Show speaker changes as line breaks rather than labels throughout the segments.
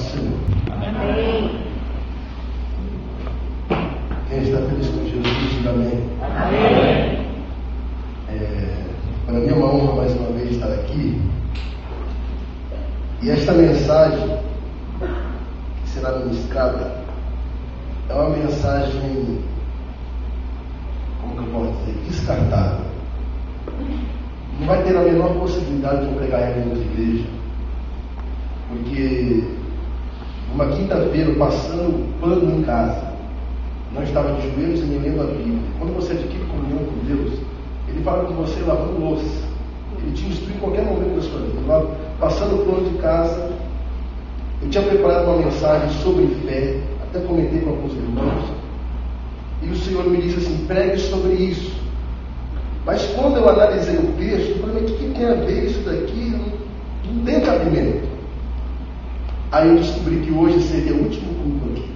do Senhor.
Amém.
Quem está feliz com Jesus, diga amém.
Amém.
Para mim é uma honra mais uma vez estar aqui. E esta mensagem que será ministrada é uma mensagem, como que eu posso dizer, descartável. Não vai ter a menor possibilidade de eu pregar ela na igreja, porque uma quinta-feira, passando pano em casa, não estava de joelhos e nem lendo a Bíblia. Quando você adquire comunhão com Deus, Ele fala com você lavando louça. Ele te instrui em qualquer momento da sua vida. Passando pano de casa, eu tinha preparado uma mensagem sobre fé, até comentei com alguns irmãos, e o Senhor me disse assim: pregue sobre isso. Mas quando eu analisei o texto, eu falei: o que tem a ver isso daqui? Não tem cabimento. Aí eu descobri que hoje seria o último culto aqui,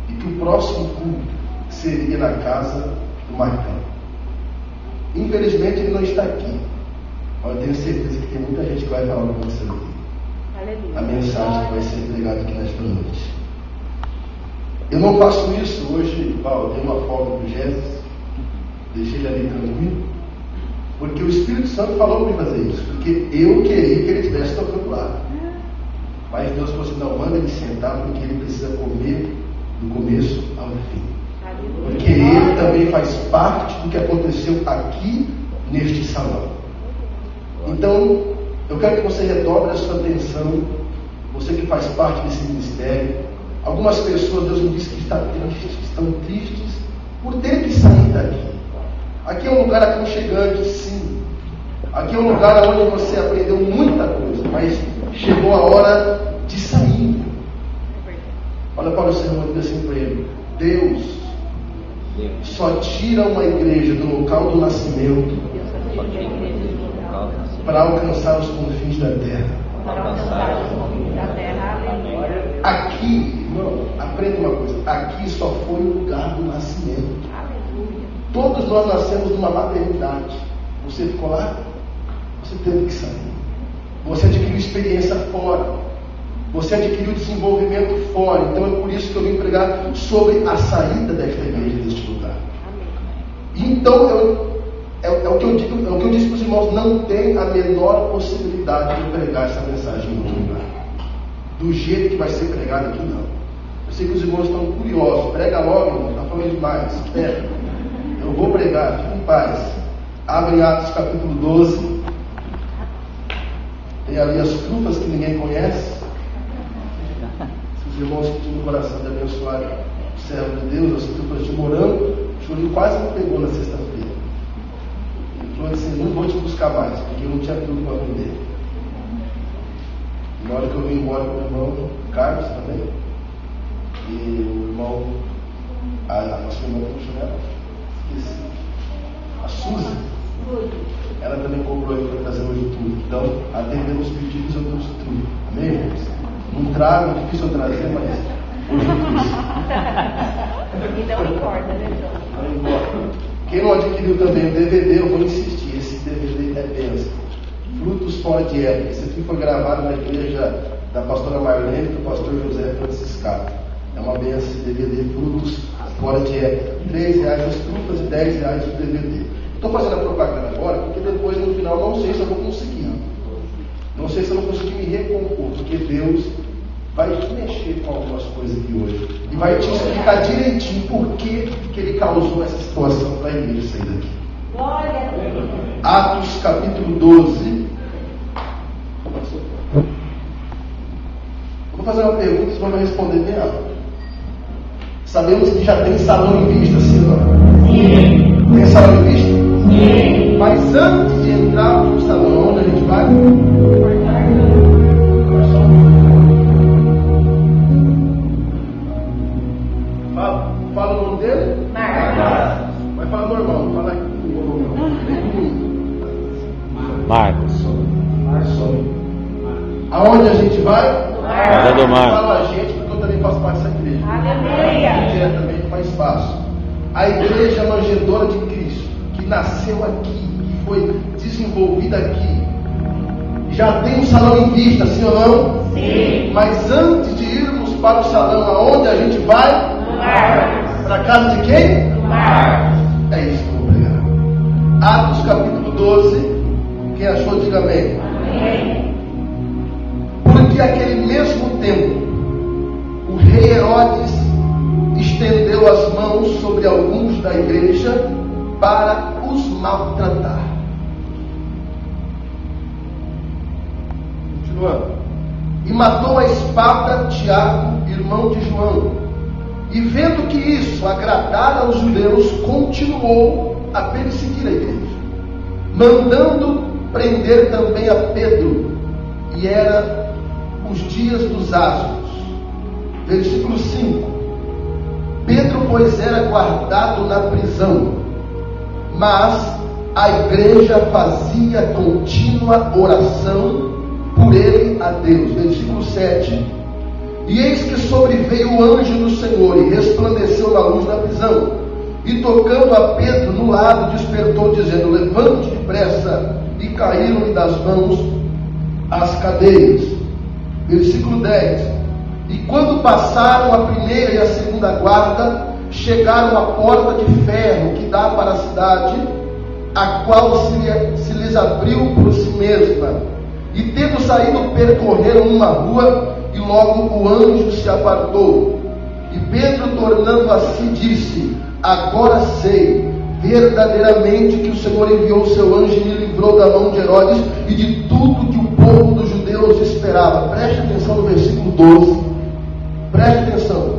e que o próximo culto seria na casa do Marcão. Infelizmente ele não está aqui, mas eu tenho certeza que tem muita gente que vai falar com você aqui. A mensagem que vai ser pregada aqui nesta noite. Eu não faço isso hoje. Eu dei uma folga para o Jesus, deixei ele ali tranquilo, porque o Espírito Santo falou para fazer isso, porque eu queria que ele estivesse tocando lá. Mas Deus falou assim: não, manda ele sentar, porque ele precisa comer do começo ao fim. Porque ele também faz parte do que aconteceu aqui neste salão. Então, eu quero que você redobre a sua atenção, você que faz parte desse ministério. Algumas pessoas, Deus me disse que estão tristes por ter que sair daqui. Aqui é um lugar aconchegante, sim. Aqui é um lugar onde você aprendeu muita coisa, mas chegou a hora de sair. Olha para o seu irmão e diz assim para ele: Deus só tira uma igreja do local do nascimento para alcançar os confins da terra. Aqui, irmão, aprenda uma coisa: aqui só foi o lugar do nascimento. Todos nós nascemos numa maternidade. Você ficou lá? Você teve que sair. Você adquiriu experiência fora. Você adquiriu desenvolvimento fora. Então é por isso que eu vim pregar sobre a saída desta igreja, deste lugar. Então é o que eu disse para os irmãos: não tem a menor possibilidade de pregar essa mensagem em outro lugar. Do jeito que vai ser pregado aqui, não. Eu sei que os irmãos estão curiosos. Prega logo, irmão, está falando demais. Espera. Eu vou pregar, fique em paz. Abre Atos capítulo 12. Tem ali as trufas que ninguém conhece. Se os irmãos que tinham no coração de abençoar o servo de Deus, as trufas de morango, o Julinho quase me pegou na sexta-feira. Ele falou assim: não vou te buscar mais, porque eu não tinha tudo para vender. E na hora que eu vim embora com o irmão Carlos também, e o irmão, a nossa irmã, como chama ela? Esqueci. A Suzy, ela também comprou aí para trazer hoje tudo. Então, atendendo os pedidos, eu trouxe tudo. Amém, irmãos? Não trago, difícil eu trazer, mas hoje eu trouxe.
E não importa, né, João?
Não importa. Quem não adquiriu também o DVD, eu vou insistir. Esse DVD é bênção. Frutos fora de época. Esse aqui foi gravado na igreja da pastora Marlene e do pastor José Franciscato. É uma bênção esse DVD, Frutos fora de época. R$3 as trufas e R$10 o DVD. Estou fazendo a propaganda agora, porque depois no final não sei se eu vou conseguir. Não sei se eu vou conseguir me recompor, porque Deus vai te mexer com algumas coisas aqui hoje. E vai te explicar direitinho por que Ele causou essa situação para a igreja sair daqui.
Glória.
Atos capítulo 12. Vou fazer uma pergunta, vocês vão me responder bem alto. Sabemos que já tem salão em vista, sim ou não? Sim. Tem salão em vista? Sim. Mas antes de entrar no salão, onde a gente vai? Fala o nome dele?
Marcos.
Vai falar normal, fala aqui.
Marcos.
Aonde a gente vai?
Casa do Mar.
Fala a gente, porque eu também faço parte dessa igreja.
Aleluia.
Diretamente mais fácil. A igreja manjedoura de Cristo, que nasceu aqui, que foi desenvolvida aqui, Já tem um salão em vista, sim ou não?
Sim.
Mas antes de irmos para o salão, aonde a gente vai? Para a casa de quem? É isso que eu vou pregar. Atos capítulo 12. Quem achou, diga amém. Porque naquele mesmo tempo, o rei Herodes estendeu as mãos sobre alguns da igreja para os maltratar. Continuando. E matou a espada Tiago, irmão de João. E vendo que isso agradara aos judeus, continuou a perseguir a igreja, mandando prender também a Pedro. E era os dias dos asnos. Versículo 5. Pedro, pois, era guardado na prisão, mas a igreja fazia contínua oração por ele a Deus. Versículo 7. E eis que sobreveio o anjo do Senhor e resplandeceu na luz da prisão, e tocando a Pedro no lado, despertou, dizendo: levante depressa. E caíram-lhe das mãos as cadeias. Versículo 10. E quando passaram a primeira e a segunda guarda, chegaram à porta de ferro que dá para a cidade, a qual se lhes abriu por si mesma. E tendo saído, percorreram uma rua, e logo o anjo se apartou. E Pedro, tornando a si, disse: agora sei verdadeiramente que o Senhor enviou o seu anjo e me livrou da mão de Herodes e de tudo que o povo dos judeus esperava. Preste atenção no versículo 12. Preste atenção.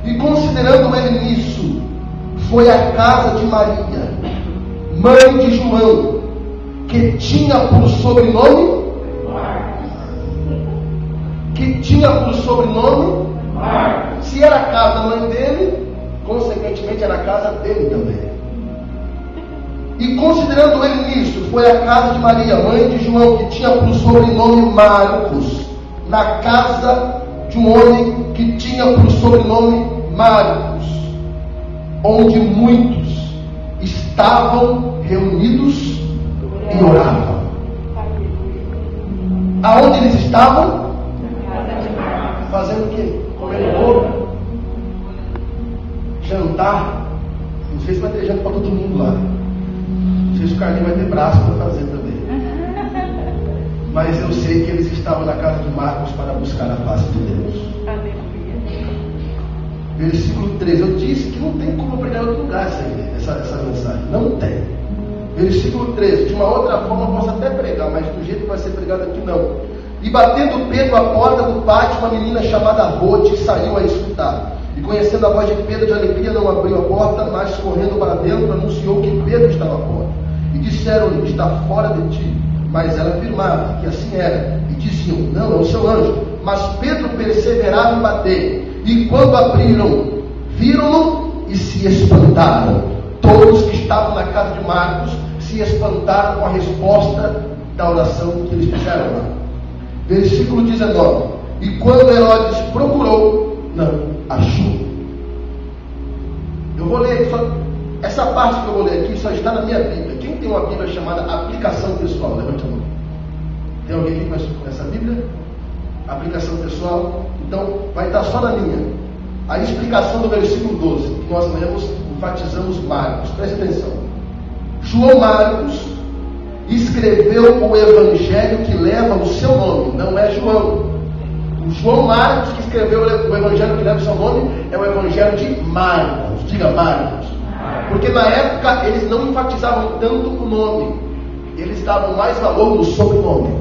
E considerando ele nisso, foi à casa de Maria, mãe de João, que tinha por sobrenome Marcos. Se era a casa da mãe dele, consequentemente era a casa dele também. E considerando ele nisso, foi à casa de Maria, mãe de João, que tinha por sobrenome Marcos, na casa de um homem que tinha por sobrenome Marcos, onde muitos estavam reunidos e oravam. Aonde eles estavam? Fazendo o quê? Comendo bolo? Jantar? Não sei se vai ter janta para todo mundo lá. Não sei se o Carlinhos vai ter braço para fazer também. Mas eu sei que eles estavam na casa de Marcos para buscar a face de Deus. Versículo 3. Eu disse que não tem como pregar em outro lugar essa mensagem. Não tem. Versículo 13. De uma outra forma eu posso até pregar, mas do jeito que vai ser pregado aqui não. E batendo Pedro à porta do pátio, uma menina chamada Rode saiu a escutar. E conhecendo a voz de Pedro de alegria, não abriu a porta, mas correndo para dentro, anunciou que Pedro estava à porta. E disseram-lhe: está fora de ti. Mas ela afirmava que assim era. E diziam: não, é o seu anjo. Mas Pedro perseverava em bater. E quando abriram, viram-no e se espantaram. Todos que estavam na casa de Marcos se espantaram com a resposta da oração que eles fizeram lá. Versículo 19. E quando Herodes procurou, não achou. Eu vou ler só essa parte que eu vou ler aqui, só está na minha Bíblia. Quem tem uma Bíblia chamada Aplicação Pessoal? Levante a mão. Tem alguém aqui com essa Bíblia? Aplicação Pessoal? Então vai estar só na minha. A explicação do versículo 12, que nós lemos, enfatizamos Marcos. Preste atenção. João Marcos escreveu o evangelho que leva o seu nome, não é João. O João Marcos que escreveu o evangelho que leva o seu nome é o evangelho de Marcos. Diga Marcos. Porque na época eles não enfatizavam tanto o nome, eles davam mais valor no sobrenome.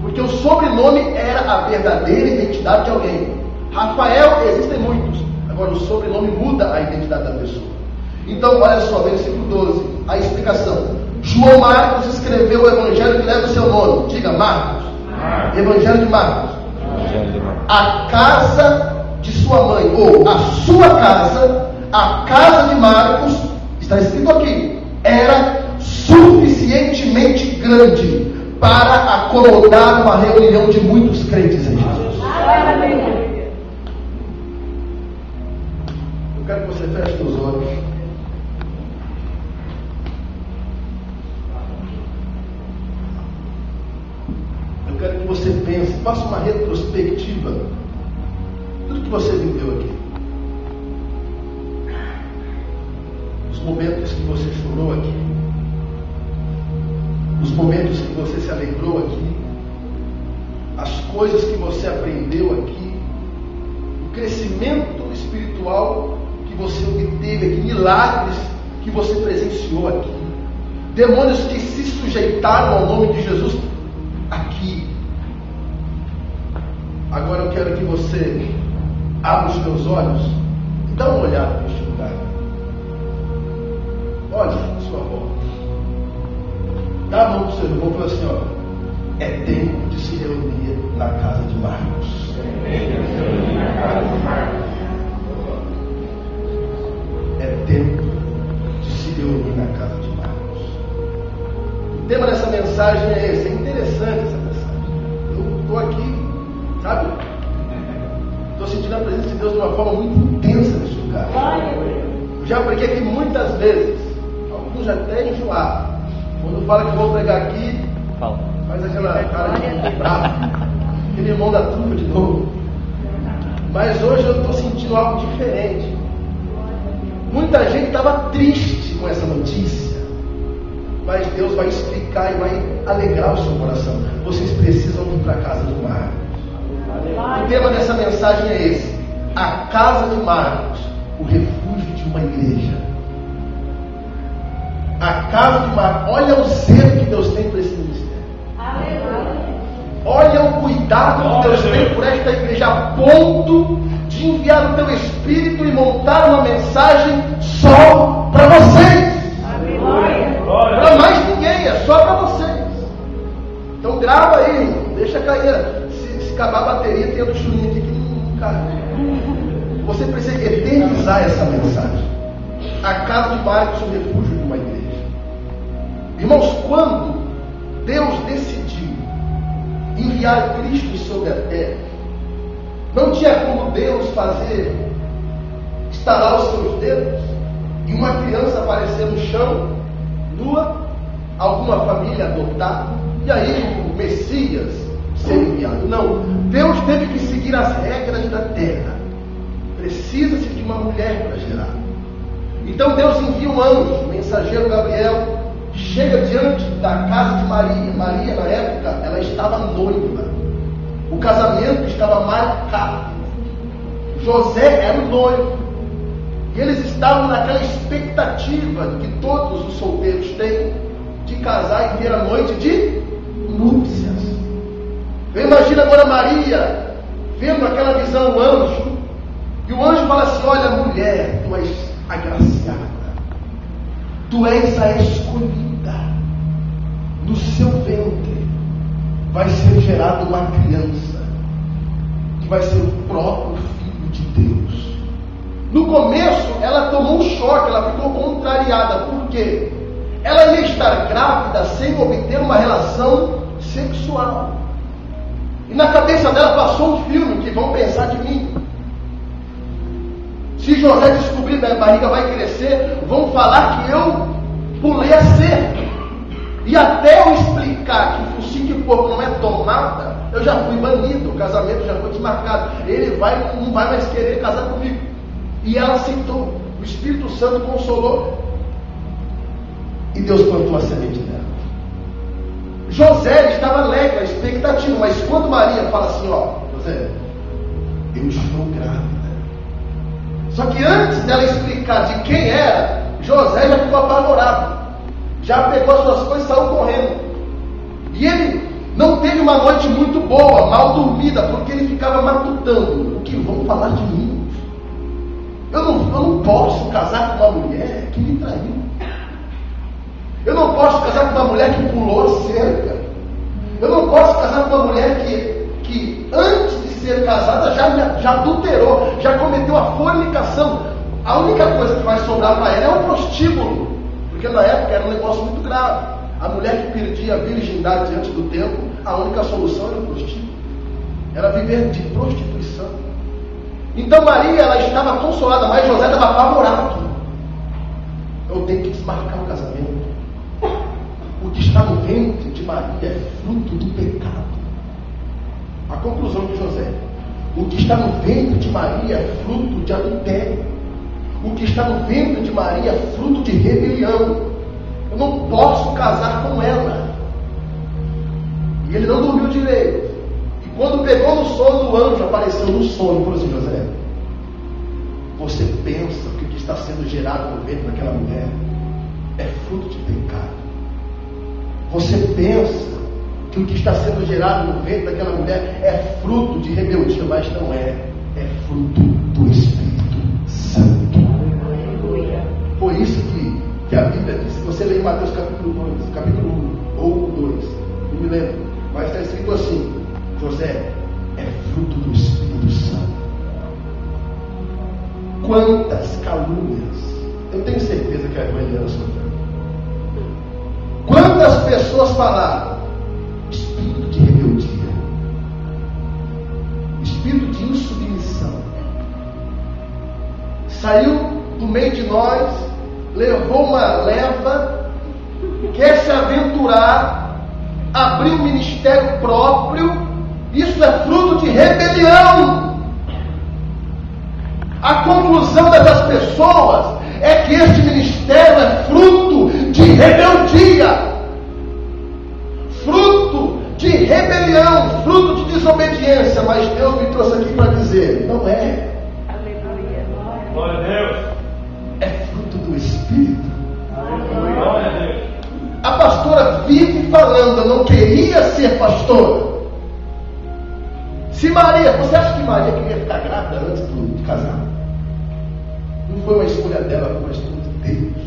Porque o sobrenome era a verdadeira identidade de alguém. Rafael, existem muitos, agora o sobrenome muda a identidade da pessoa. Então olha só, versículo 12, a explicação. João Marcos escreveu o evangelho que leva o seu nome. Diga Marcos. Evangelho de Marcos. A casa de sua mãe, ou a sua casa, a casa de Marcos, está escrito aqui, era suficientemente grande para acomodar uma reunião de muitos crentes em Jesus. Eu quero que você feche os olhos. Eu quero que você pense, faça uma retrospectiva. Tudo que você viveu aqui. Os momentos que você chorou aqui. Os momentos que você se alegrou aqui. As coisas que você aprendeu aqui. O crescimento espiritual que você obteve aqui. Milagres que você presenciou aqui. Demônios que se sujeitaram ao nome de Jesus aqui. Agora eu quero que você abra os teus olhos e dá uma olhada neste lugar. Olha a sua volta. Dá a mão para o seu irmão e fala assim, ó, é tempo de se reunir na casa de Marcos. É tempo de se reunir na casa de Marcos. O tema dessa mensagem é esse. É interessante essa mensagem. Eu estou aqui, sabe? Estou sentindo a presença de Deus de uma forma muito intensa nesse lugar. Eu já preguei aqui muitas vezes. Alguns já até enjoaram. Quando fala que vou pregar aqui, faz aquela cara de bravo. Aquele irmão da trufa de novo. Mas hoje eu estou sentindo algo diferente. Muita gente estava triste com essa notícia. Mas Deus vai explicar e vai alegrar o seu coração. Vocês precisam vir para a casa de Marcos. O tema dessa mensagem é esse: a casa de Marcos, o refúgio de uma igreja. A casa de Marcos, olha o zelo que Deus tem por esse ministério. Olha o cuidado que Deus tem por esta igreja, a ponto de enviar o teu Espírito e montar uma mensagem só para vocês. Para mais ninguém, é só para vocês. Então grava aí, irmão. Deixa cair. Se acabar a bateria, tem outro chulinho aqui que não cai. Você precisa eternizar essa mensagem. A casa de Marcos, o refúgio de uma igreja. Irmãos, quando Deus decidiu enviar Cristo sobre a terra, não tinha como Deus fazer estalar os seus dedos e uma criança aparecer no chão, nua, alguma família adotar, e aí o Messias ser enviado. Não, Deus teve que seguir as regras da terra. Precisa-se de uma mulher para gerar. Então Deus envia um anjo, o mensageiro Gabriel, que chega diante da casa de Maria. Maria, na época, ela estava noiva. O casamento estava marcado. José era o noivo. E eles estavam naquela expectativa que todos os solteiros têm de casar e ter a noite de núpcias. Eu imagino agora Maria vendo aquela visão do anjo. E o anjo fala assim: olha, mulher, tu és agraciada. Tu és a escolhida. No seu ventre vai ser gerada uma criança que vai ser o próprio Filho de Deus. No começo ela tomou um choque, ela ficou contrariada. Por quê? Ela ia estar grávida sem obter uma relação sexual. E na cabeça dela passou um filme: que vão pensar de mim. Se José descobrir que a barriga vai crescer, vão falar que eu pulei a cerca. E até eu explicar que focinho de porco não é tomada, eu já fui banido, o casamento já foi desmarcado. Ele não vai mais querer casar comigo. E ela aceitou. O Espírito Santo consolou. E Deus plantou a semente dela. José estava alegre, a expectativa. Mas quando Maria fala assim: ó, José, eu estou grávida. Só que antes dela explicar de quem era, José já ficou apavorado. Já pegou as suas coisas e saiu correndo. E ele não teve uma noite muito boa, mal dormida, porque ele ficava matutando: o que vão falar de mim? Eu não posso casar com uma mulher que me traiu. Eu não posso casar com uma mulher que pulou a cerca. Eu não posso casar com uma mulher que antes de ser casada já adulterou, já cometeu a fornicação. A única coisa que vai sobrar para ela é um prostíbulo. Porque na época era um negócio muito grave. A mulher que perdia a virgindade diante do templo, a única solução era o prostíbulo. Era viver de prostituição. Então Maria, ela estava consolada, mas José estava apavorado. Eu tenho que desmarcar o casamento. O que está no ventre de Maria é fruto do pecado. A conclusão de José: o que está no ventre de Maria é fruto de adultério. O que está no ventre de Maria é fruto de rebelião. Eu não posso casar com ela. E ele não dormiu direito. E quando pegou no sono, o anjo apareceu no sonho e falou assim: José, você pensa que o que está sendo gerado no ventre daquela mulher é fruto de pecado. Você pensa que o que está sendo gerado no ventre daquela mulher é fruto de rebeldia, mas não é. É fruto do Espírito Santo. Por isso que a Bíblia diz, se você ler em Mateus capítulo 1 ou 2, não me lembro, mas está escrito assim: José é fruto do Espírito Santo. Quantas calúnias, eu tenho certeza que a Evangelha sofreu. Quantas pessoas falaram: espírito de rebeldia, espírito de insubmissão, saiu do meio de nós, levou uma leva, quer se aventurar, abrir um ministério próprio. Isso é fruto de rebelião. A conclusão dessas pessoas é que este ministério é fruto de rebeldia, fruto de rebelião, fruto de desobediência. Mas Deus me trouxe aqui para dizer: não é.
Aleluia.
Glória a Deus.
É fruto do Espírito.
Glória a Deus.
A pastora vive falando: eu não queria ser pastora. Se Maria, você acha que Maria queria ficar grávida antes de casar? Não foi uma escolha dela, foi uma escolha de Deus.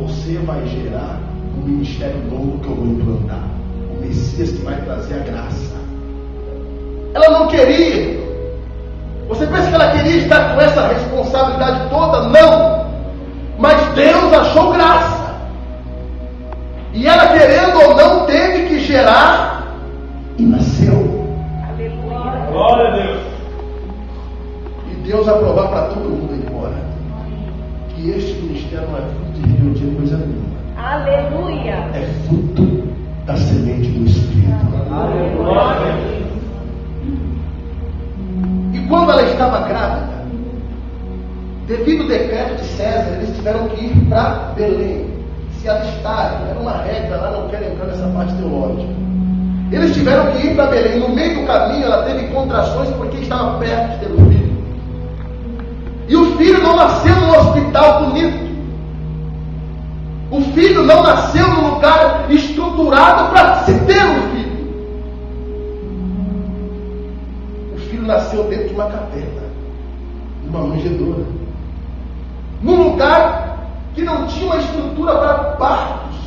Você vai gerar um ministério novo que eu vou implantar, o Messias que vai trazer a graça. Ela não queria. Você pensa que ela queria estar com essa responsabilidade toda? Não. Mas Deus achou graça. E ela, querendo ou não, teve que gerar e nasceu.
Aleluia.
Glória a Deus.
E Deus vai provar para todo mundo aí fora que este ministério não é fruto de rebeldia, coisa nenhuma.
Aleluia.
É fruto da semente do Espírito.
Glória a Deus.
E quando ela estava grávida, devido ao decreto de César, eles tiveram que ir para Belém, se alistarem. Era uma regra lá, não quero entrar nessa parte teológica. Eles tiveram que ir para Belém. No meio do caminho ela teve contrações porque estava perto de ter um filho. E o filho não nasceu num hospital bonito. O filho não nasceu num lugar estruturado para se ter um filho. O filho nasceu dentro de uma caverna, numa manjedoura, num lugar que não tinha uma estrutura para partos,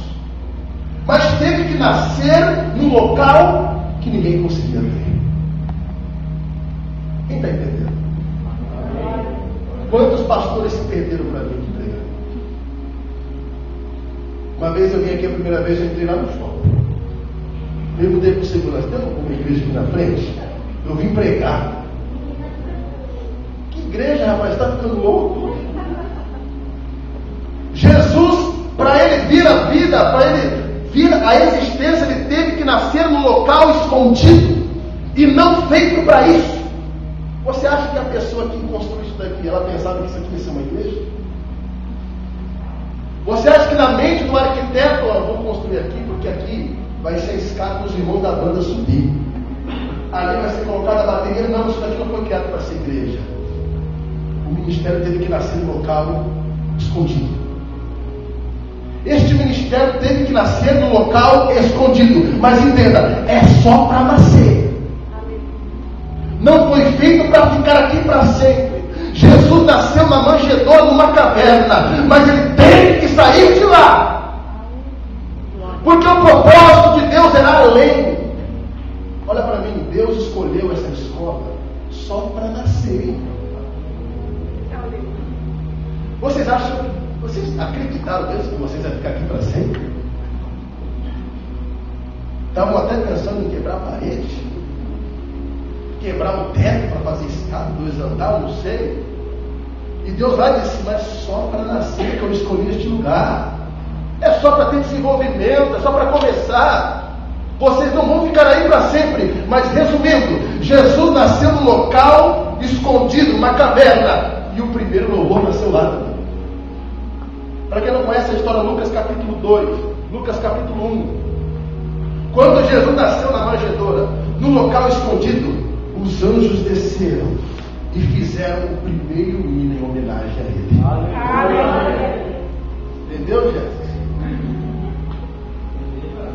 mas teve que nascer num local que ninguém conseguia ver. Quem está entendendo? Quantos pastores se perderam para vir de pregar? Uma vez eu vim aqui a primeira vez, eu entrei lá no shopping. Eu mudei para o segurança. Tem uma igreja aqui na frente? Eu vim pregar. Que igreja, rapaz? Está ficando louco? Jesus, para ele vir a vida, para ele vir a existência, ele teve que nascer num local escondido e não feito para isso. Você acha que a pessoa que construiu isso daqui, ela pensava que isso aqui ia ser uma igreja? Você acha que na mente do arquiteto, ó, vou construir aqui porque aqui vai ser a escada dos irmãos da banda subir, ali vai ser colocada a bateria? Não, isso daqui não foi criado para ser igreja. O ministério teve que nascer em local escondido. Este ministério teve que nascer num local escondido. Mas entenda, é só para nascer. Não foi feito para ficar aqui para sempre. Jesus nasceu na manjedoura, numa caverna, mas ele teve que sair de lá, porque o propósito de Deus era além. Olha para mim, Deus escolheu essa escola só para nascer. Vocês acham, vocês acreditaram mesmo que vocês iam ficar aqui para sempre? Estavam até pensando em quebrar a parede, quebrar o teto para fazer escada, 2 andares, não sei. E Deus vai dizer, mas só para nascer que eu escolhi este lugar. É só para ter desenvolvimento, é só para começar. Vocês não vão ficar aí para sempre. Mas resumindo, Jesus nasceu num local escondido, numa caverna. E o primeiro louvor nasceu lá também. Para quem não conhece a história, Lucas capítulo 2, Lucas capítulo 1. Quando Jesus nasceu na manjedoura, num local escondido, os anjos desceram e fizeram o primeiro hino em homenagem a ele.
Aleluia.
Entendeu, Jesus?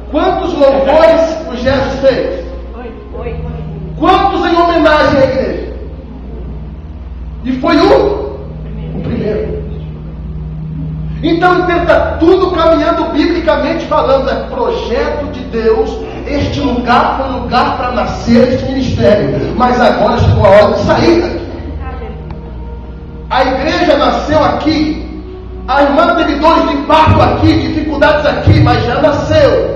Quantos louvores o Jesus fez?
Oi.
Quantos em homenagem à igreja? E foi o primeiro. Então está tudo caminhando biblicamente falando. É projeto de Deus. Este lugar foi lugar para nascer este ministério. Mas agora chegou a hora de sair daqui. A igreja nasceu aqui. A irmã teve dores de parto aqui, dificuldades aqui, mas já nasceu.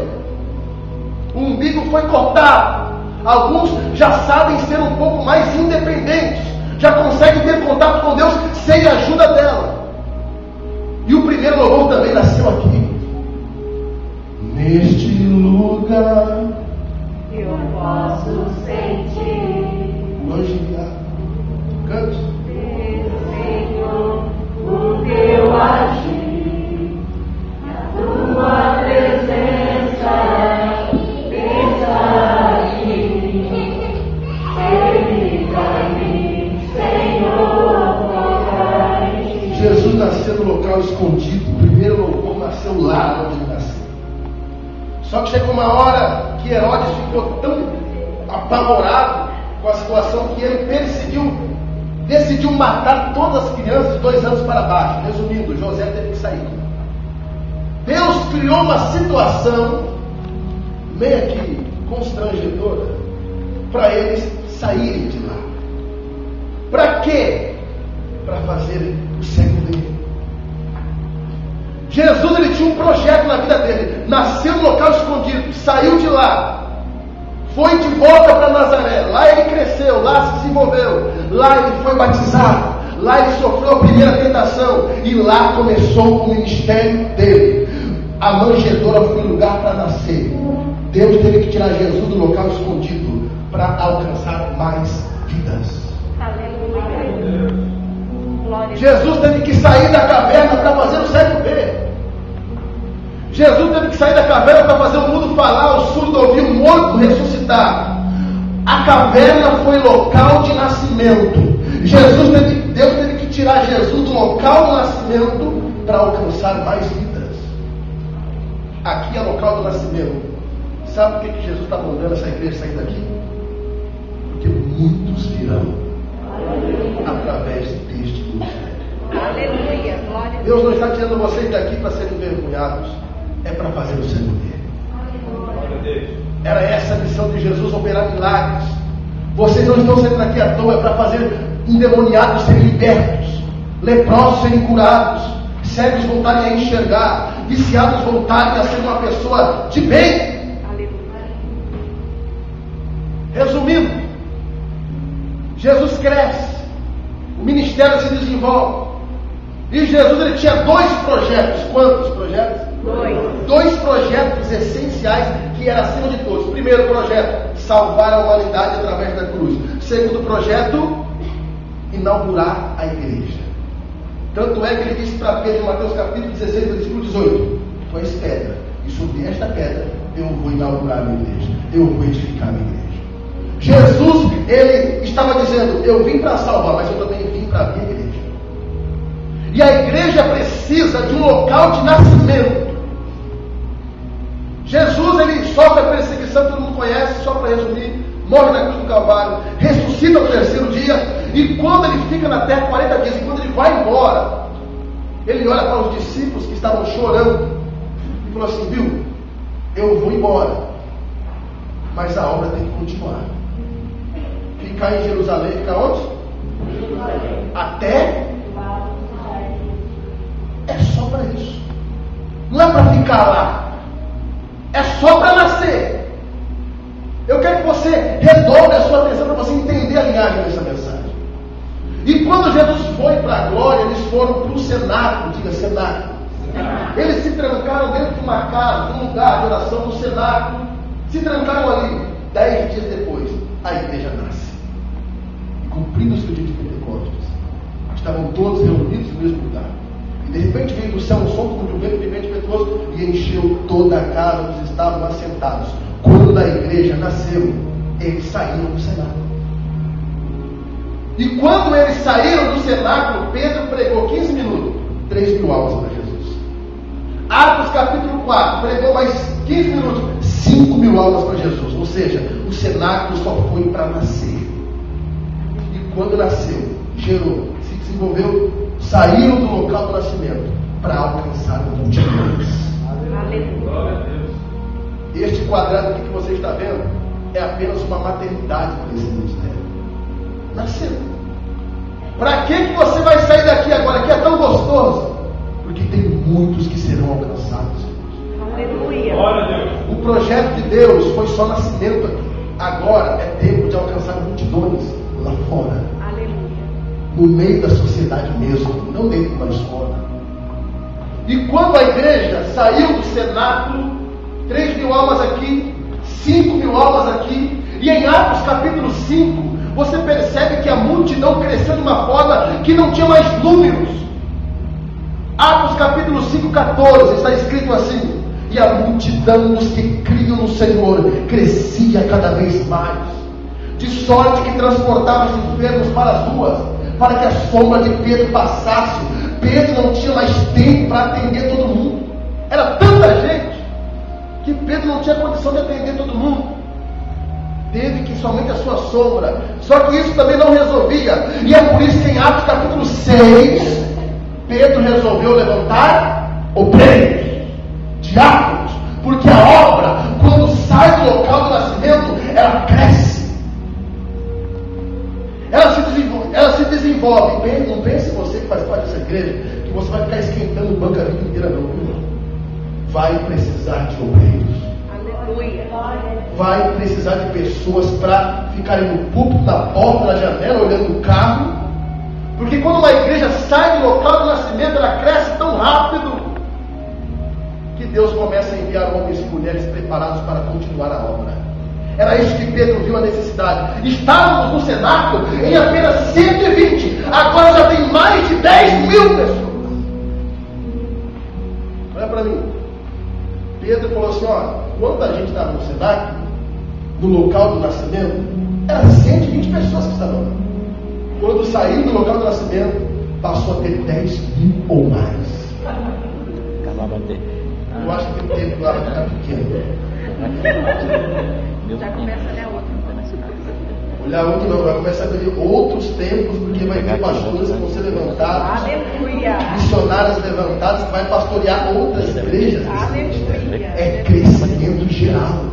O umbigo foi cortado. Alguns já sabem ser um pouco mais independentes. Já conseguem ter contato com Deus sem a ajuda dela. E o primeiro louvor também nasceu aqui. Neste lugar
Eu posso sentir,
o anjo enviado. Cante.
Senhor, o teu agir, a tua presença está aqui. Ele para mim, Senhor, toca em ti.
Jesus nasceu no local escondido. O primeiro louvor nasceu lá onde ele nasceu. Só que chegou uma hora que Herodes ficou tão apavorado com a situação que ele decidiu matar todas as crianças de 2 anos para baixo. Resumindo, José teve que sair. Deus criou uma situação meio que constrangedora para eles saírem de lá. Para quê? Para fazer o cego dele. Jesus, ele tinha um projeto na vida dele. Nasceu no local escondido, saiu de lá, foi de volta para Nazaré. Lá ele cresceu, lá se desenvolveu, lá ele foi batizado, lá ele sofreu a primeira tentação e lá começou o ministério dele. A manjedoura foi um lugar para nascer. Deus teve que tirar Jesus do local escondido para alcançar mais vidas.
Aleluia. Glória a
Jesus teve que sair da caverna para fazer o cego ver. Jesus teve que sair da caverna para fazer o mudo falar, o surdo ouvir, o morto ressuscitar. A caverna foi local de nascimento. Deus teve que tirar Jesus do local do nascimento para alcançar mais vidas. Aqui é local do nascimento. Sabe por que Jesus está mandando essa igreja sair daqui? Porque muitos virão através deste ministério.
Aleluia. Glória a Deus.
Deus não está tirando vocês daqui para serem envergonhados. É para fazer o cego dele.
Glória a Deus.
Era essa a missão de Jesus, operar milagres. Vocês não estão saindo daqui à toa. É para fazer endemoniados serem libertos, leprosos serem curados, cegos voltarem a enxergar, viciados voltarem a ser uma pessoa de bem. Resumindo, Jesus cresce, o ministério se desenvolve. E Jesus, ele tinha 2 projetos. Quantos projetos? 2 projetos essenciais que eram acima de todos. Primeiro projeto, salvar a humanidade através da cruz. Segundo projeto, inaugurar a igreja. Tanto é que ele disse para Pedro em Mateus capítulo 16, versículo 18: Tu és pedra, e sobre esta pedra eu vou inaugurar a minha igreja, eu vou edificar a minha igreja. Jesus, ele estava dizendo: eu vim para salvar, mas eu também vim para a minha igreja. E a igreja precisa de um local de nascimento. Jesus, ele sofre a perseguição, todo mundo conhece, só para resumir, morre na cruz do Calvário, ressuscita no 3º dia, e quando ele fica na terra 40 dias, e quando ele vai embora, ele olha para os discípulos que estavam chorando, e falou assim: viu, eu vou embora, mas a obra tem que continuar. Ficar em Jerusalém, ficar onde? Até? É só para isso. Não é para ficar lá. É só para nascer. Eu quero que você redobre a sua atenção para você entender a linhagem dessa mensagem. E quando Jesus foi para a glória, eles foram para o cenáculo. Diga cenáculo. Eles se trancaram dentro de uma casa, de um lugar de oração, no cenáculo. Se trancaram ali. 10 dias depois, a igreja nasce. E cumprindo-se o dia de Pentecostes, estavam todos reunidos no mesmo lugar. E de repente veio do céu um som como de um vento vivente impetuoso e encheu toda a casa onde estavam assentados. Quando a igreja nasceu, eles saíram do cenáculo. E quando eles saíram do cenáculo, Pedro pregou 15 minutos, 3.000 almas para Jesus. Atos capítulo 4, pregou mais 15 minutos, 5.000 almas para Jesus. Ou seja, o cenáculo só foi para nascer. E quando nasceu, gerou, se desenvolveu, saíram do local do nascimento para alcançar multidões.
Aleluia.
Este quadrado aqui que você está vendo é apenas uma maternidade para esse ministério. Nasceu. Para que você vai sair daqui agora? Que é tão gostoso? Porque tem muitos que serão alcançados.
Aleluia.
Glória a Deus.
O projeto de Deus foi só nascimento aqui. Agora é tempo de alcançar multidões lá fora.
Aleluia.
No meio da sociedade mesmo, não dentro de uma escola. E quando a igreja saiu do cenáculo, 3.000 almas aqui, 5.000 almas aqui, e em Atos capítulo 5, você percebe que a multidão cresceu de uma forma que não tinha mais números. Atos capítulo 5, 14, está escrito assim: e a multidão dos que criam no Senhor crescia cada vez mais, de sorte que transportava os enfermos para as ruas, para que a sombra de Pedro passasse. Pedro não tinha mais tempo para atender todo mundo. Era tanta gente que Pedro não tinha condição de atender todo mundo. Teve que somente a sua sombra. Só que isso também não resolvia. E é por isso que em Atos capítulo 6, Pedro resolveu levantar obreiros, diáconos. Porque a obra, quando sai do local do nascimento, ela cresce. Ela se desenvolve. Não pense você que faz parte dessa igreja, que você vai ficar esquentando o banco a vida inteira, não, irmão. Vai precisar de obreiros.
Aleluia.
Vai precisar de pessoas para ficarem no púlpito, na porta, na janela, olhando o carro. Porque quando uma igreja sai do local do nascimento, ela cresce tão rápido que Deus começa a enviar homens e mulheres preparados para continuar a obra. Era isso que Pedro viu a necessidade. Estávamos no cenáculo em apenas 120. Agora já tem mais de 10.000 pessoas. Olha para mim. Pedro falou assim: ó, quando a gente estava no cenáculo, no local do nascimento, eram 120 pessoas que estavam lá. Quando saiu do local do nascimento, passou a ter 10.000 ou mais. Eu acho que o tempo lá vai ficar pequeno.
Já começa a olhar outra.
Olhar outro não, vai começar a ver outros tempos, porque vai ter pastores que vão ser levantados.
Aleluia.
Missionários levantados que vai pastorear outras igrejas.
Aleluia.
É crescimento geral.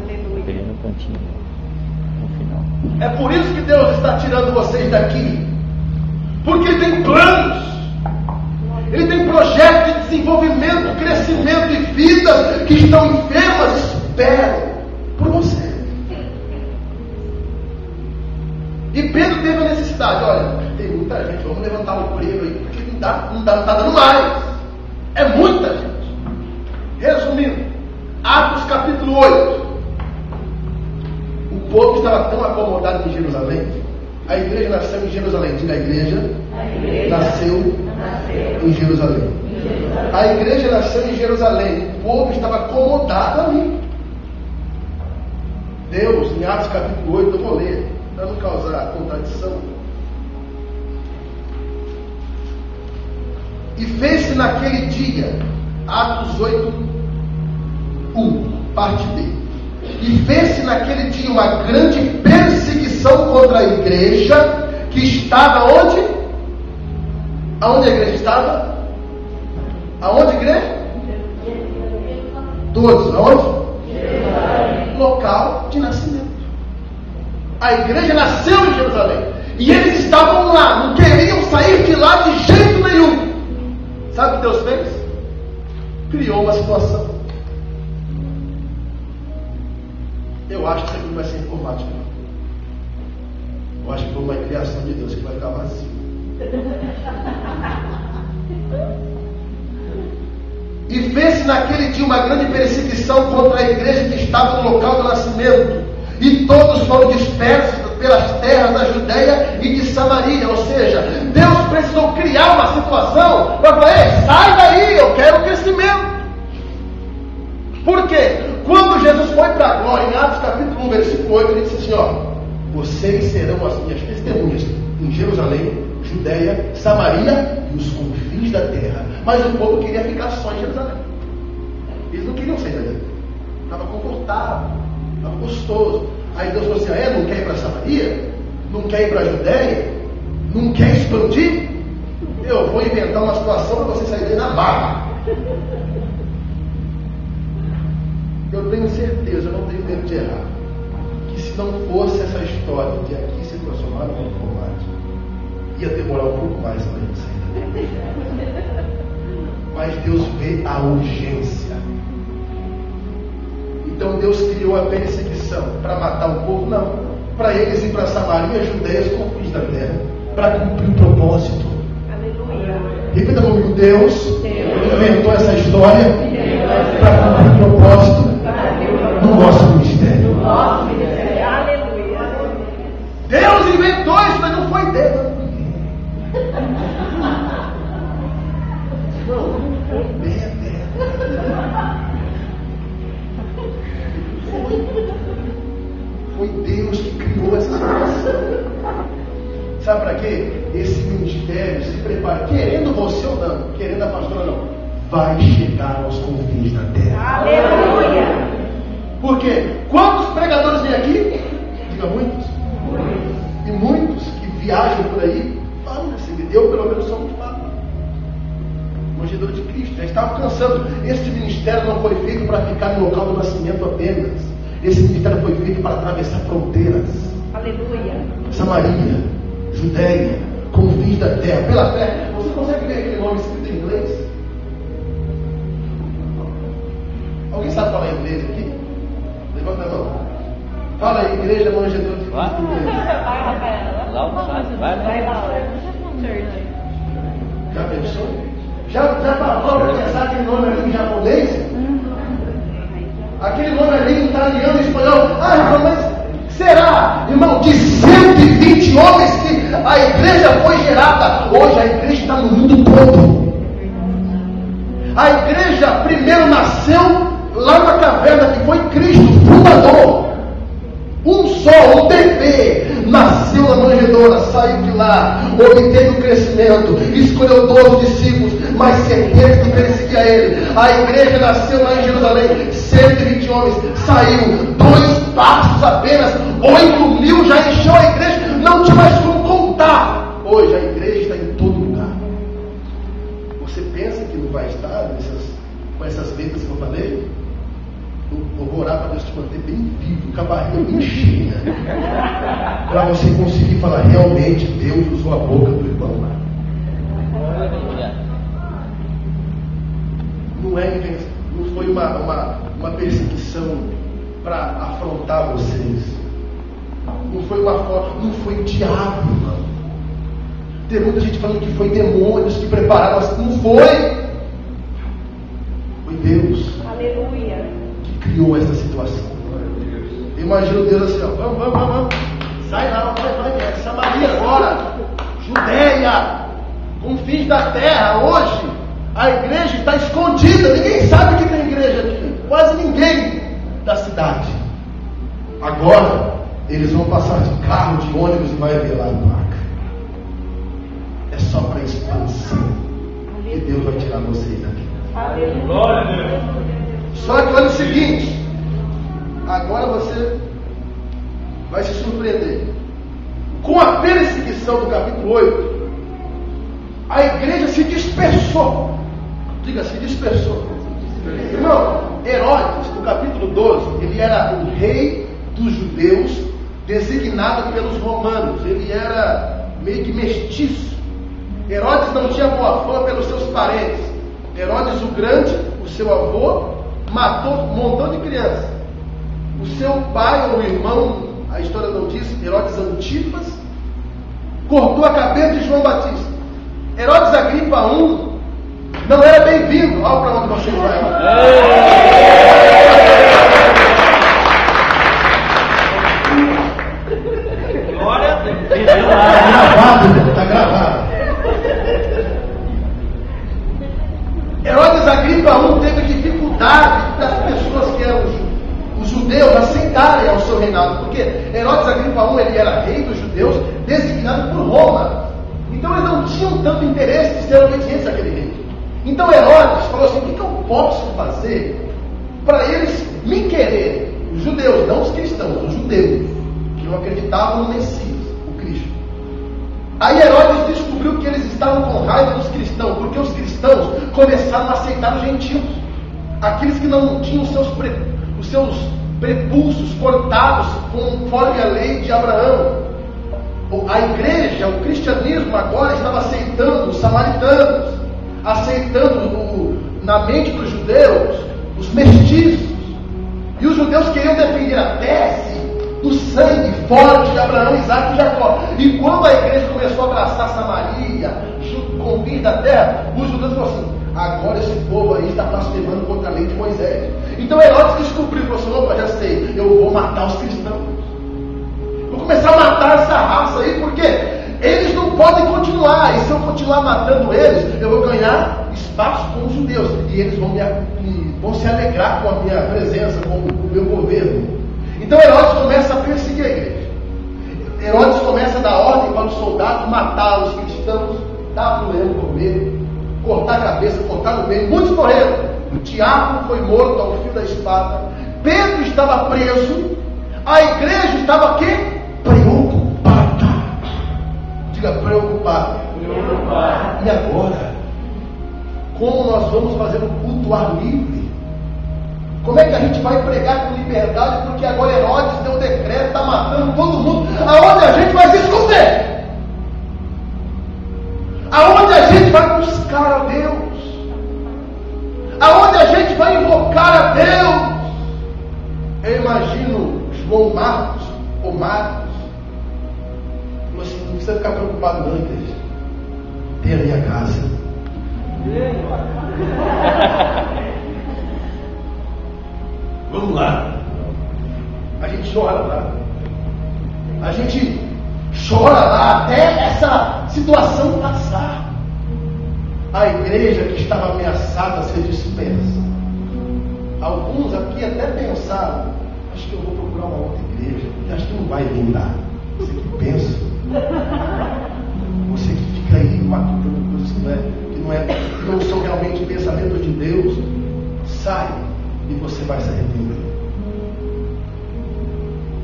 Aleluia.
É por isso que Deus está tirando vocês daqui. Porque Ele tem planos. Ele tem projetos de desenvolvimento, crescimento e vidas que estão enfermas, esperam por você. E Pedro teve a necessidade: olha, tem muita gente, vamos levantar o prêmio aí, porque não está dando mais. É muita gente. Resumindo, Atos capítulo 8. O povo estava tão acomodado em Jerusalém. A igreja nasceu em Jerusalém. Diga: a igreja nasceu em Jerusalém. A igreja nasceu em Jerusalém. O povo estava acomodado ali. Deus, em Atos capítulo 8, eu vou ler, para não causar contradição. E fez-se naquele dia, Atos 8, 1, parte B. E fez-se naquele dia uma grande perseguição contra a igreja, que estava onde? Aonde a igreja estava? Aonde a igreja? Todos, aonde? Local de nascimento. A igreja nasceu em Jerusalém. E eles estavam lá, não queriam sair de lá de jeito nenhum. Sabe o que Deus fez? Criou uma situação. Eu acho que isso aqui não vai ser informático. Eu acho que foi uma criação de Deus que vai ficar vazio. E fez-se naquele dia uma grande perseguição contra a igreja que estava no local do nascimento. E todos foram dispersos pelas terras da Judéia e de Samaria. Ou seja, Deus precisou criar uma situação para falar: ei, sai daí, eu quero crescimento. Por quê? Quando Jesus foi para a glória, em Atos capítulo 1, versículo 8, ele disse assim: ó, vocês serão as minhas testemunhas em Jerusalém, Judéia, Samaria e os confins da terra. Mas o povo queria ficar só em Jerusalém. Eles não queriam sair dali. Estava confortável, estava gostoso. Aí Deus falou assim: não quer ir para Samaria? Não quer ir para a Judéia? Não quer expandir? Eu vou inventar uma situação para você sair dali na barra. Eu tenho certeza, eu não tenho medo de errar, que se não fosse essa história de aqui se transformar no combate, ia demorar um pouco mais para a gente sair dali. Mas Deus vê a urgência. Então Deus criou a perseguição para matar o povo? Não. Para eles ir para Samaria, Judéia, os confins da terra, para cumprir o propósito.
Aleluia.
Repita comigo: Deus inventou essa história para cumprir o propósito do nosso ministério.
Aleluia.
Deus inventou isso, mas não foi Deus. Foi Deus que criou essa situação. Sabe para quê? Esse ministério se prepara, querendo você ou não, querendo a pastora ou não, vai chegar aos confins da terra.
Aleluia.
Porque quantos pregadores vêm aqui? Diga muitos. E muitos que viajam por aí falam assim: eu pelo menos sou muito fácil. Manjedor de Cristo, já está alcançando. Este ministério não foi feito para ficar no local do nascimento apenas. Esse ministério foi feito para atravessar fronteiras.
Aleluia.
Samaria, Judéia, confins da terra, pela fé. Você consegue ver aquele nome escrito em inglês? Alguém sabe falar inglês aqui? Levanta a mão. Fala aí, igreja Manjedor de Cristo.
Vai lá.
Já pensou? Já parou para pensar aquele nome ali em japonês? Aquele nome ali em italiano, em espanhol? Irmão, mas será, irmão, de 120 homens que a igreja foi gerada? Hoje a igreja está no mundo todo. A igreja primeiro nasceu lá na caverna, que foi Cristo, fundador. Um só, um bebê, nasceu na manjedoura, saiu de lá, obteve o crescimento, escolheu 12 discípulos, mas certeza que perseguia ele. A igreja nasceu lá em Jerusalém, 120 homens, saiu 2 passos apenas, 8.000 já encheu a igreja, não tinha mais como contar. Hoje a igreja está em todo lugar. Você pensa que não vai estar com essas letras que eu falei? Eu vou orar para Deus te manter bem vivo, com a barriga bem cheia, para você conseguir falar: realmente Deus usou a boca do irmão lá. Não foi uma perseguição para afrontar vocês. Não foi não foi o diabo, irmão. Tem muita gente falando que foi demônios que prepararam, mas não foi. Foi Deus.
Aleluia.
Criou essa situação. Imagina Deus assim: ó, vamos, sai lá, vai, Samaria agora, Judéia, confins da terra. Hoje a igreja está escondida, ninguém sabe que tem igreja aqui, quase ninguém da cidade. Agora eles vão passar de carro, de ônibus e vai ver lá a placa. É só para expansão que Deus vai tirar vocês daqui.
Aleluia.
Só que olha o seguinte, agora você vai se surpreender. Com a perseguição do capítulo 8, a igreja se dispersou. Diga, se dispersou. Irmão, Herodes, no capítulo 12, ele era o rei dos judeus, designado pelos romanos. Ele era meio que mestiço. Herodes não tinha boa fama pelos seus parentes. Herodes o Grande, o seu avô, matou um montão de crianças. O seu pai ou irmão, a história não diz, Herodes Antipas, cortou a cabeça de João Batista. Herodes Agripa I não era bem-vindo. Olha para onde você vai.
Glória a Deus.
Está gravado. Herodes Agripa I teve dificuldade das pessoas que eram os judeus aceitarem ao seu reinado, porque Herodes Agripa I ele era rei dos judeus, designado por Roma. Então eles não tinham tanto interesse de ser obedientes àquele rei. Então Herodes falou assim: o que eu posso fazer para eles me quererem? Os judeus, não os cristãos, os judeus, que não acreditavam no Messias, o Cristo. Aí Herodes descobriu que eles estavam com raiva dos cristãos, porque os cristãos começaram a aceitar os gentios, aqueles que não tinham os seus prepulsos cortados conforme a lei de Abraão. A igreja, o cristianismo agora estava aceitando os samaritanos, aceitando na mente dos judeus os mestiços, e os judeus queriam defender a tese do sangue forte de Abraão, Isaac e Jacó. E quando a igreja começou a abraçar Samaria, junto com o fim da terra, os judeus falaram assim: agora esse povo aí está blasfemando contra a lei de Moisés. Então Herodes descobriu, falou assim: opa, já sei, eu vou matar os cristãos. Vou começar a matar essa raça aí, porque eles não podem continuar. E se eu continuar matando eles, eu vou ganhar espaço com os judeus. E eles vão se alegrar com a minha presença, com o meu governo. Então Herodes começa a perseguir a igreja. Herodes começa a dar ordem para os soldados matar os cristãos, dar para o leão comer, cortar a cabeça, cortar no meio. Muitos morreram. O Tiago foi morto ao fio da espada. Pedro estava preso. A igreja estava o quê? Preocupada. Diga, preocupada. E agora? Como nós vamos fazer um culto ar livre? Como é que a gente vai pregar com liberdade? Porque agora Herodes deu um decreto, está matando todo mundo. Aonde a gente vai se esconder? Aonde a gente vai buscar a Deus? Aonde a gente vai invocar a Deus? Eu imagino João Marcos, ou Marcos, falou assim: não precisa ficar preocupado não, igreja. Tem a minha casa. Vamos lá. A gente chora lá. A gente chora lá até essa situação passar. A igreja que estava ameaçada a ser dispersa. Alguns aqui até pensaram: acho que eu vou procurar uma outra igreja, porque acho que não vai vingar. Você que pensa. Você que fica aí matutando coisas que não são realmente pensamento de Deus, sai e você vai se arrepender.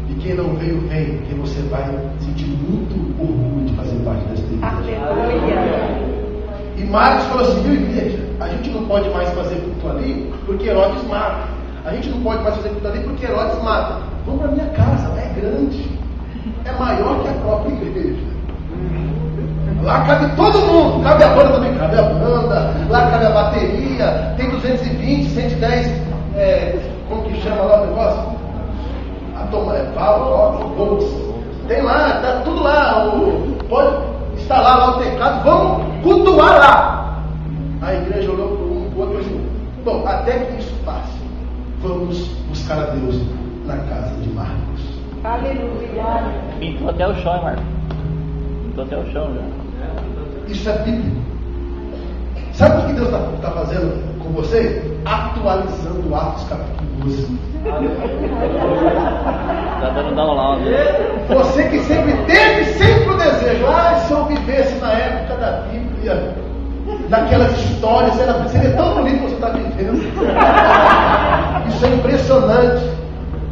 E quem não veio, vem, porque você vai sentir muito orgulho de fazer parte dessa igreja.
Aleluia.
E Marcos falou assim: viu, igreja, a gente não pode mais fazer culto ali porque Herodes mata. A gente não pode mais fazer culto ali porque Herodes mata. Vamos para minha casa, lá é grande, é maior que a própria igreja. Lá cabe todo mundo, cabe a banda também, cabe a banda, lá cabe a bateria, tem 220, 110, como que chama lá o negócio? Tem lá, tá tudo lá, pode instalar lá o teclado, vamos cultuar lá. A igreja olhou para um, para o outro e disse: bom, até que isso passe, vamos buscar a Deus na casa de Marcos.
Aleluia.
Pintou até o chão, Marcos. Pintou até o chão já.
Isso é bíblico. Sabe o que Deus está fazendo com você? Atualizando Atos capítulo 12.
Está dando download.
Você que sempre teve sempre o desejo: se eu vivesse na época da Bíblia, naquelas histórias, seria tão bonito que você está vivendo. Isso é impressionante.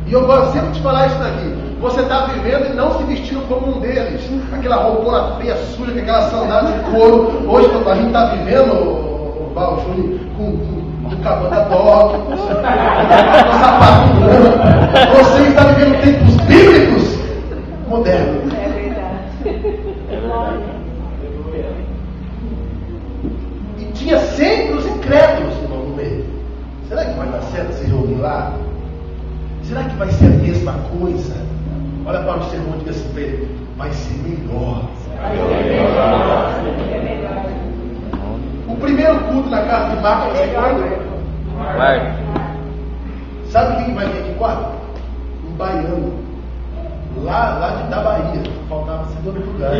E eu gosto sempre de falar isso daqui. Você está vivendo e não se vestindo como um deles. Aquela roupona feia, suja, com aquela sandália de couro. Hoje a gente está vivendo, o Júnior, com cabana dog, com sapato branco. Você está vivendo tempos bíblicos modernos.
É verdade.
E tinha sempre os incrédulos no meio. Será que vai dar certo se reunir lá? Será que vai ser a mesma coisa? Olha para o sermão de desse peito. Vai ser melhor. O primeiro culto na casa de Marcos vai ser quando?
Quarto.
Sabe quem vai vir aqui quarto? Um baiano. Lá da Bahia. Faltava ser do outro lugar.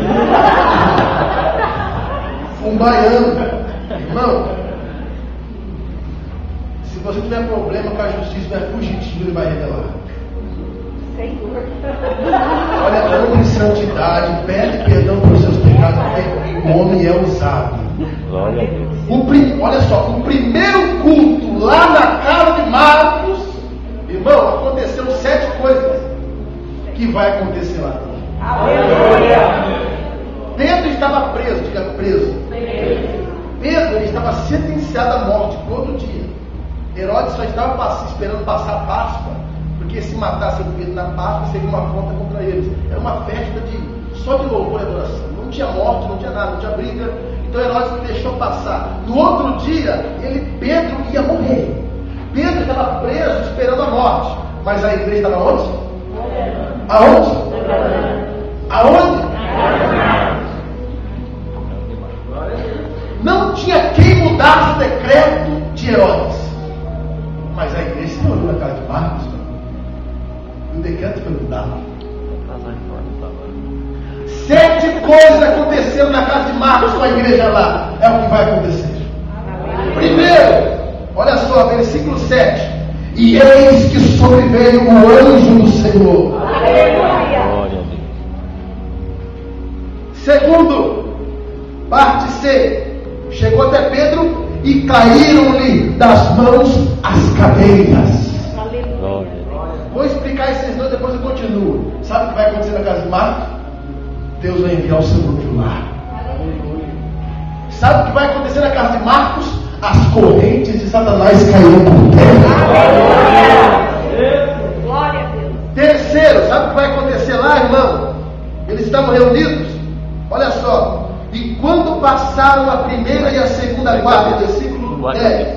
Um baiano. Irmão, se você tiver problema com a justiça, não é fugitivo, ele vai revelar.
Senhor.
Olha, anda em santidade, pede perdão pelos seus pecados, porque o homem é usado.
Glória a Deus.
Olha só, o primeiro culto lá na casa de Marcos, irmão, aconteceram 7 coisas que vai acontecer lá.
Aleluia.
Pedro estava preso, diga preso. Pedro ele estava sentenciado à morte todo dia. Herodes só estava esperando passar a Páscoa, porque se matasse Pedro na Páscoa seria uma afronta contra eles. Era uma festa só de louvor e adoração. Não tinha morte, não tinha nada, não tinha briga. Então Herodes deixou passar. No outro dia, Pedro ia morrer. Pedro estava preso esperando a morte. Mas a igreja estava onde? Aonde? Aonde? Não tinha quem mudasse o decreto de Herodes. Mas a igreja se reuniu na casa de Marcos. E o decreto foi mudado. 7 coisas aconteceram na casa de Marcos com a igreja lá. É o que vai acontecer. Primeiro, olha só, versículo 7. E eis que sobreveio o anjo do Senhor.
Aleluia.
Glória a Deus.
Segundo, parte C. Chegou até Pedro e caíram-lhe das mãos as cadeias.
Glória a Deus.
Vou explicar esses dois, depois eu continuo. Sabe o que vai acontecer na casa de Marcos? Deus vai enviar o seu anjo lá. Sabe o que vai acontecer na casa de Marcos? As correntes de Satanás caíram por terra.
Glória a Deus.
Terceiro, sabe o que vai acontecer lá, irmão? Eles estavam reunidos. Olha só. E quando passaram a primeira e a segunda guarda, versículo 10,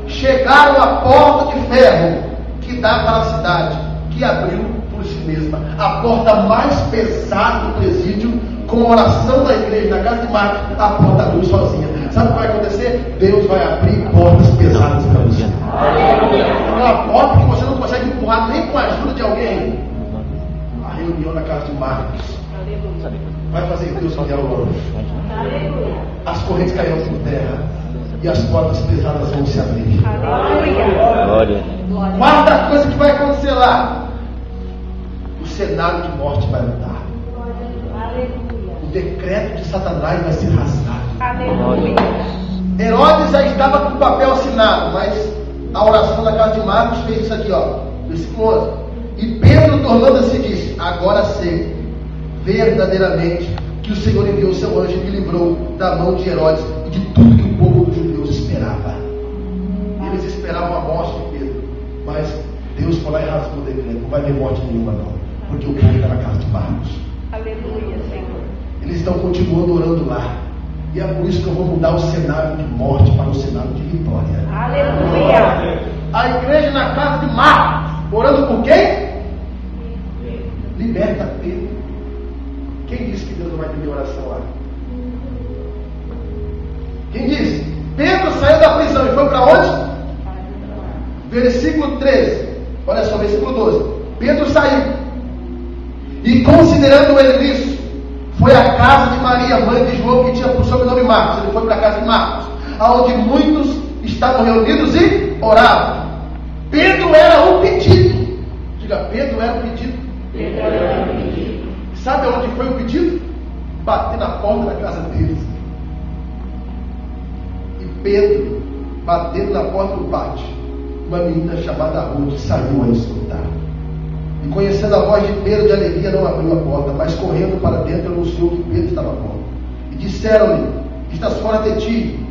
chegaram à porta de ferro que dá para a cidade, que abriu por si mesma. A porta mais pesada do presídio, com a oração da igreja na casa de Marcos, a porta abriu sozinha. Sabe o que vai acontecer? Deus vai abrir portas pesadas para você. Uma porta que você não consegue empurrar nem com a ajuda de alguém. A reunião na casa de Marcos vai fazer Deus enviar o anjo. As correntes cairão por terra e as portas pesadas vão se abrir.
Glória.
Quarta coisa que vai acontecer lá: o cenário de morte vai mudar. O decreto de Satanás vai ser rasgado. Herodes já estava com o papel assinado, mas a oração da casa de Marcos fez isso aqui, ó, versículo 11. E Pedro, tornando-se, disse: agora sei verdadeiramente que o Senhor enviou seu anjo e me livrou da mão de Herodes e de tudo que o povo dos judeus esperava. Eles esperavam a morte de Pedro, mas Deus foi lá e rasgou o decreto. Não vai haver morte nenhuma não, porque o povo está na casa de Marcos.
Aleluia, Senhor.
Eles estão continuando orando lá, e é por isso que eu vou mudar o cenário de morte para o cenário de vitória.
Aleluia.
A igreja na casa de Marcos, orando por quem? Liberta Pedro. Quem disse que Deus não vai atender oração lá? Quem disse? Pedro saiu da prisão e foi para onde? Versículo 13. Olha só, versículo 12. Pedro saiu e, considerando ele nisso, foi à casa de Maria, mãe de João, que tinha por sobrenome Marcos. Ele foi para a casa de Marcos, onde muitos estavam reunidos e oravam. Pedro era o pedido. Diga, Pedro era o pedido. Sabe onde foi o pedido? Bater na porta da casa deles. E Pedro, batendo na porta do pátio, uma menina chamada Ruth saiu a escutar. E conhecendo a voz de Pedro de alegria, não abriu a porta, mas correndo para dentro anunciou que Pedro estava morto. E disseram-lhe: estás fora de ti.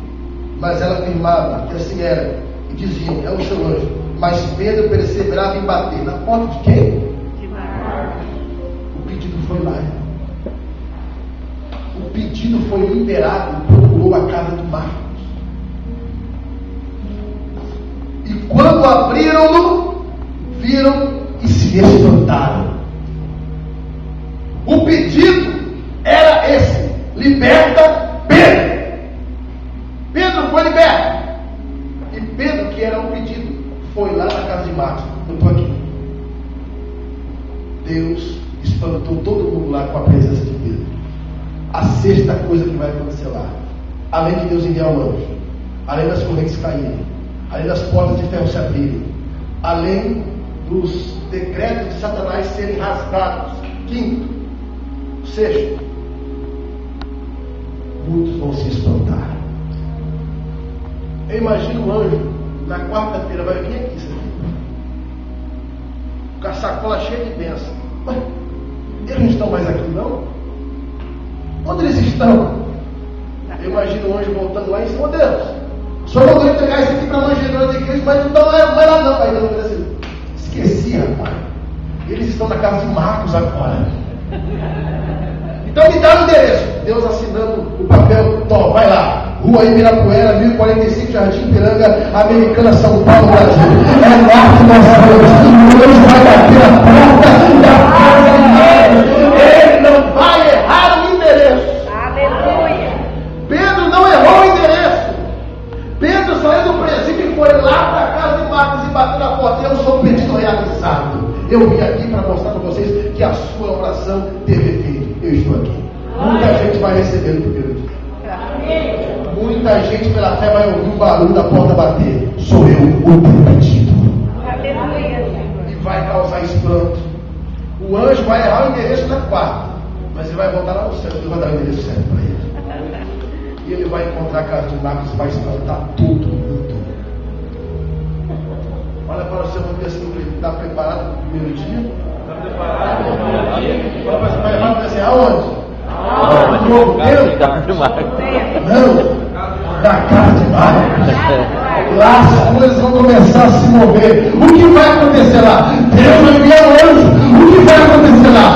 Mas ela afirmava que assim era, e diziam: é o seu anjo. Mas Pedro perseverava em bater. Na porta de quem? O pedido foi lá. O pedido foi liberado e procurou a casa de Marcos. E quando abriram-no, viram e se espantaram. O pedido era esse: liberta Pedro. Pedro foi liberto. espantou todo mundo lá com a presença de Pedro. A sexta coisa que vai acontecer lá, além de Deus enviar o anjo, além das correntes caírem, além das portas de ferro se abrirem, além dos decretos de Satanás serem rasgados. Quinto, sexto, muitos vão se espantar. Eu imagino o anjo na quarta-feira vai vir aqui, com a sacola cheia de bênção. Mas eles não estão mais aqui, não? Onde eles estão? Eu imagino o anjo voltando lá em cima. Deus, o senhor mandou entregar isso aqui para nós, geradores de igreja, mas não estão lá não. Aí Deus assim, esqueci, rapaz. Eles estão na casa de Marcos agora. Então me dá o endereço. Deus assinando o papel. Tom, vai lá. Rua Ibirapuera, 1045, Jardim Piranga, Americana, São Paulo, Brasil. É lá que nós vamos. Deus vai bater a porta da casa dele. Ele não vai errar o endereço.
Aleluia.
Pedro não errou o endereço. Pedro saiu do presídio e foi lá para a casa de Marcos e bateu na porta. Eu sou um pedido realizado. Eu vim aqui para mostrar para vocês que a sua oração teve efeito. Eu estou aqui. Muita gente vai receber no primeiro dia. Muita gente pela fé vai ouvir o barulho da porta bater. Sou eu o teu pedido.
Aleluia, Senhor.
E vai causar espanto. O anjo vai errar o endereço na quarta, mas ele vai voltar lá no céu. Ele vai dar o endereço certo para ele. E ele vai encontrar a casa de Marcos e vai espantar todo mundo. Olha para o seu irmão assim, está preparado para o primeiro dia?
Está preparado para o primeiro dia?
Vai preparado assim, aonde?
Aonde?
No tempo? Não. Da casa de Marcos. Lá as coisas vão começar a se mover. O que vai acontecer lá? Deus vai enviar o anjo. O que vai acontecer lá?